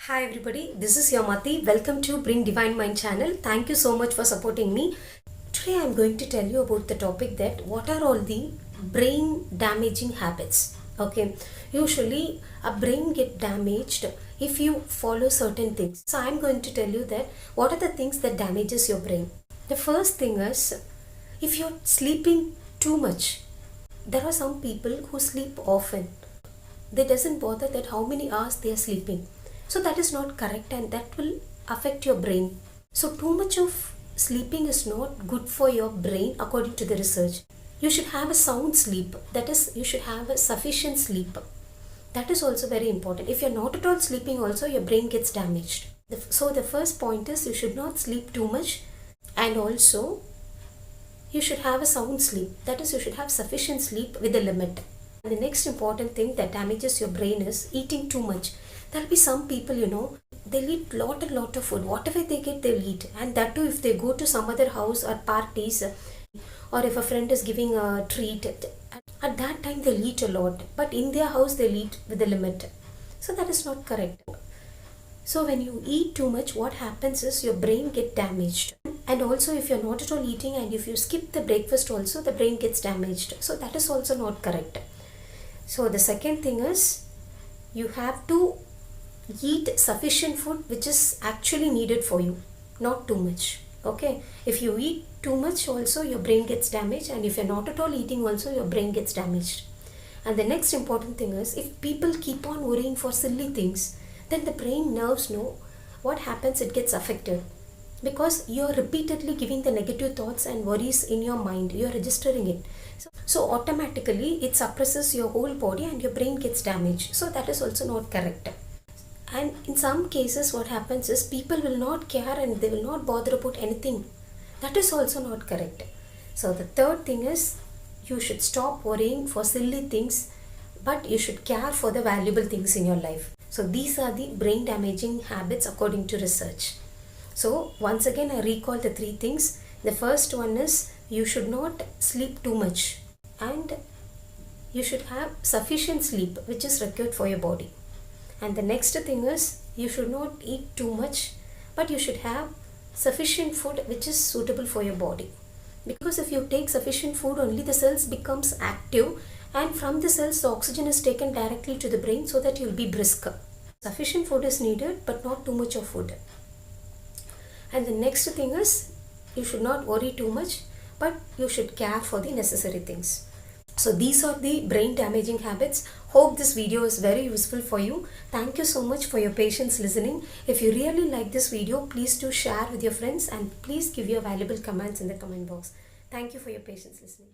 Hi everybody, this is Yamati. Welcome to Bring Divine Mind channel. Thank you so much for supporting me. Today I am going to tell you about the topic that what are all the brain damaging habits. Okay, usually a brain get damaged if you follow certain things. So I am going to tell you that what are the things that damages your brain. The first thing is if you're sleeping too much. There are some people who sleep often. They doesn't bother that how many hours they are sleeping, so that is not correct and that will affect your brain. So too much of sleeping is not good for your brain according to the research. You should have a sound sleep, that is you should have a sufficient sleep. That is also very important. If you're not at all sleeping also, your brain gets damaged. So the first point is you should not sleep too much, and also you should have a sound sleep, that is you should have sufficient sleep with a limit. And the next important thing that damages your brain is eating too much. There'll be some people, they'll eat lot of food. Whatever they get, they'll eat. And that too, if they go to some other house or parties, or if a friend is giving a treat, at that time they'll eat a lot. But in their house, they'll eat with a limit. So that is not correct. So when you eat too much, what happens is your brain get damaged. And also if you're not at all eating and if you skip the breakfast also, the brain gets damaged. So that is also not correct. So the second thing is you have to eat sufficient food which is actually needed for you, not too much. Okay, if you eat too much also, your brain gets damaged, and if you're not at all eating also, your brain gets damaged. And the next important thing is if people keep on worrying for silly things, then the brain nerves know what happens, it gets affected, because you're repeatedly giving the negative thoughts and worries in your mind, you're registering it. So automatically it suppresses your whole body and your brain gets damaged. So that is also not correct. And in some cases what happens is people will not care and they will not bother about anything. That is also not correct. So the third thing is you should stop worrying for silly things, but you should care for the valuable things in your life. So these are the brain damaging habits according to research. So once again I recall the three things. The first one is you should not sleep too much, and you should have sufficient sleep which is required for your body. And the next thing is you should not eat too much, but you should have sufficient food which is suitable for your body. Because if you take sufficient food only, the cells becomes active, and from the cells the oxygen is taken directly to the brain so that you will be brisk. Sufficient food is needed but not too much of food. And the next thing is you should not worry too much, but you should care for the necessary things. So these are the brain damaging habits. Hope this video is very useful for you. Thank you so much for your patience listening. If you really like this video, please do share with your friends and please give your valuable comments in the comment box. Thank you for your patience listening.